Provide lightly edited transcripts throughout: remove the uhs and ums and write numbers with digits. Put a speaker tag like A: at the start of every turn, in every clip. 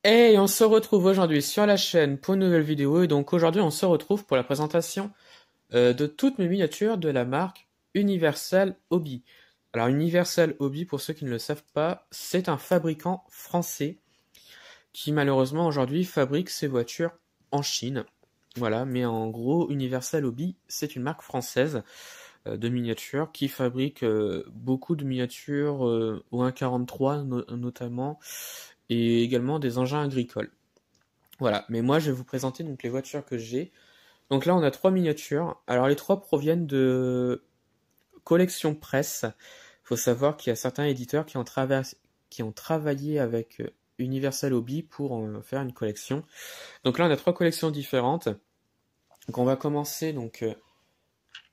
A: Et on se retrouve aujourd'hui sur la chaîne pour une nouvelle vidéo. Et donc aujourd'hui, on se retrouve pour la présentation de toutes mes miniatures de la marque Universal Hobby. Alors Universal Hobby, pour ceux qui ne le savent pas, c'est un fabricant français qui malheureusement aujourd'hui fabrique ses voitures en Chine. Voilà, mais en gros, Universal Hobby, c'est une marque française de miniatures qui fabrique beaucoup de miniatures au 1.43 notamment, et également des engins agricoles. Voilà, mais moi je vais vous présenter donc les voitures que j'ai. Donc là on a trois miniatures. Alors les trois proviennent de collection presse. Il faut savoir qu'il y a certains éditeurs qui ont travaillé avec Universal Hobby pour en faire une collection. Donc là on a trois collections différentes. Donc on va commencer donc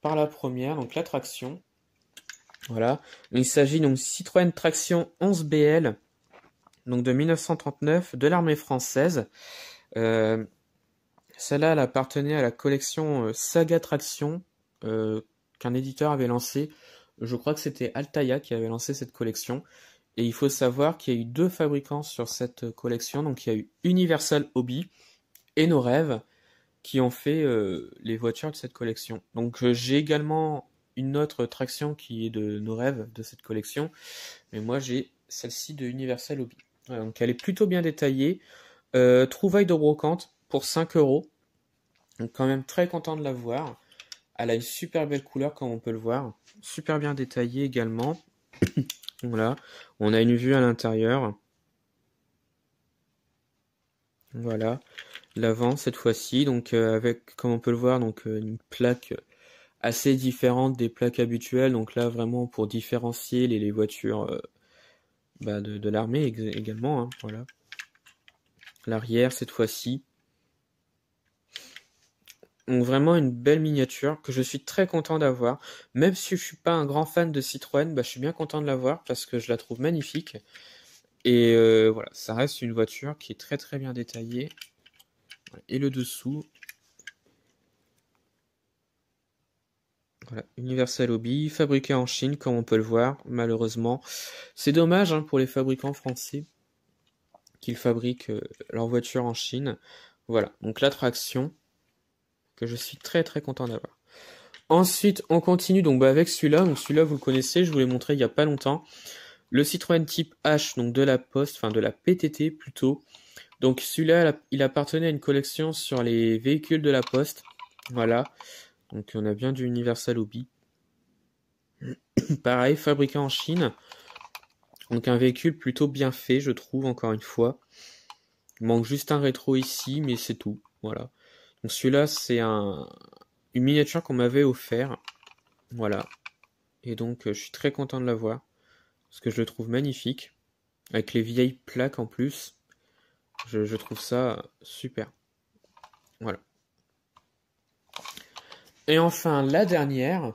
A: par la première, donc la traction. Voilà, il s'agit donc Citroën Traction 11BL, donc de 1939, de l'armée française. Euh, Celle-là, elle appartenait à la collection Saga Traction qu'un éditeur avait lancé. Je crois que c'était Altaïa qui avait lancé cette collection. Et il faut savoir qu'il y a eu deux fabricants sur cette collection. Donc il y a eu Universal Hobby et Nos Rêves qui ont fait les voitures de cette collection. Donc j'ai également une autre traction qui est de Nos Rêves de cette collection. Mais moi j'ai celle-ci de Universal Hobby. Voilà, donc elle est plutôt bien détaillée. Trouvaille de brocante pour 5 €. Donc quand même très content de la voir. Elle a une super belle couleur comme on peut le voir. Super bien détaillée également. Voilà. On a une vue à l'intérieur. Voilà. L'avant cette fois-ci. Donc avec, comme on peut le voir, donc une plaque assez différente des plaques habituelles. Donc là vraiment pour différencier les voitures de l'armée également. Hein, voilà. L'arrière cette fois-ci. Donc vraiment une belle miniature que je suis très content d'avoir. Même si je suis pas un grand fan de Citroën, je suis bien content de l'avoir parce que je la trouve magnifique. Et voilà, ça reste une voiture qui est très très bien détaillée. Voilà. Et le dessous. Voilà, Universal Hobby, fabriqué en Chine comme on peut le voir, malheureusement. C'est dommage hein, pour les fabricants français qu'ils fabriquent leurs voitures en Chine. Voilà, donc la traction que je suis très très content d'avoir. Ensuite, on continue donc avec celui-là. Donc celui-là, vous le connaissez, je vous l'ai montré il y a pas longtemps. Le Citroën Type H, donc de la Poste, enfin de la PTT plutôt. Donc celui-là, il appartenait à une collection sur les véhicules de la Poste. Voilà. Donc on a bien du Universal Hobby. Pareil, fabriqué en Chine. Donc un véhicule plutôt bien fait, je trouve, encore une fois. Il manque juste un rétro ici, mais c'est tout. Voilà. Donc celui-là, c'est une miniature qu'on m'avait offert. Voilà. Et donc je suis très content de l'avoir. Parce que je le trouve magnifique. Avec les vieilles plaques en plus. Je trouve ça super. Voilà. Et enfin, la dernière,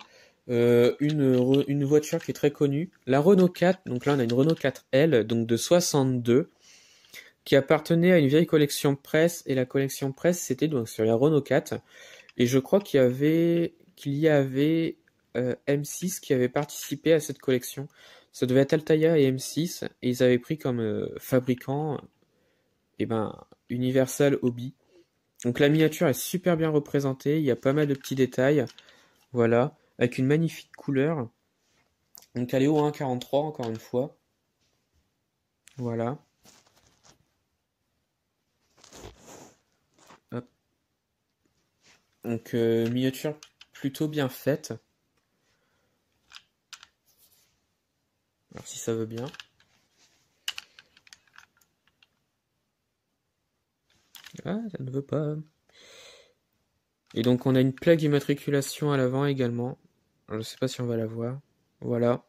A: une voiture qui est très connue, la Renault 4. Donc là, on a une Renault 4L, donc de 62, qui appartenait à une vieille collection presse. Et la collection presse, c'était donc sur la Renault 4. Et je crois qu'il y avait M6 qui avait participé à cette collection. Ça devait être Altaïa et M6. Et ils avaient pris comme fabricant Universal Hobby. Donc la miniature est super bien représentée, il y a pas mal de petits détails, voilà, avec une magnifique couleur. Donc elle est au 1.43 encore une fois, voilà. Hop. Donc miniature plutôt bien faite. Alors si ça veut bien. Ah, ça ne veut pas. Et donc on a une plaque d'immatriculation à l'avant également. Alors, je sais pas si on va la voir. Voilà.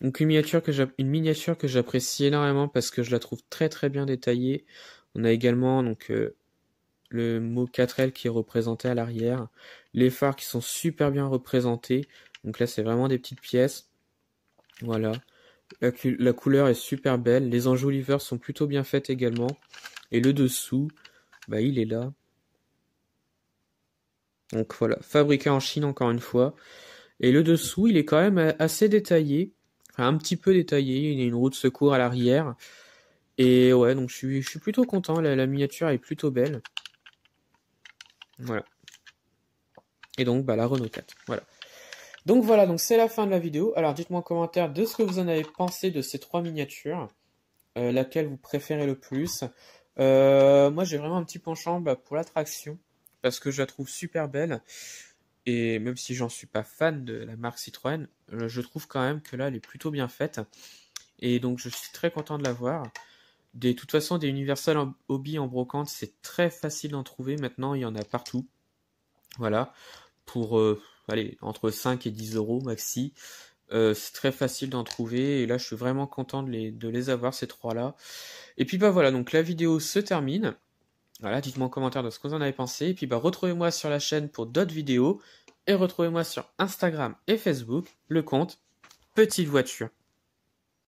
A: Donc une miniature que j'apprécie énormément parce que je la trouve très très bien détaillée. On a également donc le mot 4L qui est représenté à l'arrière, les phares qui sont super bien représentés, donc là c'est vraiment des petites pièces, voilà, la couleur est super belle, les enjoliveurs sont plutôt bien faites également, et le dessous, il est là, donc voilà, fabriqué en Chine encore une fois, et le dessous il est quand même assez détaillé, enfin un petit peu détaillé, il y a une roue de secours à l'arrière, Et ouais, donc je suis plutôt content, la miniature est plutôt belle. Voilà. Et donc, bah, la Renault 4. Voilà. Donc voilà, donc c'est la fin de la vidéo. Alors dites-moi en commentaire de ce que vous en avez pensé de ces 3 miniatures. Laquelle vous préférez le plus. Moi j'ai vraiment un petit penchant pour l'attraction. Parce que je la trouve super belle. Et même si j'en suis pas fan de la marque Citroën, je trouve quand même que là elle est plutôt bien faite. Et donc je suis très content de la voir. De toute façon, des Universal Hobby en brocante, c'est très facile d'en trouver. Maintenant, il y en a partout. Voilà. Pour, allez, entre 5 et 10 euros maxi. C'est très facile d'en trouver. Et là, je suis vraiment content de les avoir, ces trois-là. Et puis, bah voilà, donc la vidéo se termine. Voilà, dites-moi en commentaire de ce que vous en avez pensé. Et puis, bah, retrouvez-moi sur la chaîne pour d'autres vidéos. Et retrouvez-moi sur Instagram et Facebook, le compte Petite Voiture.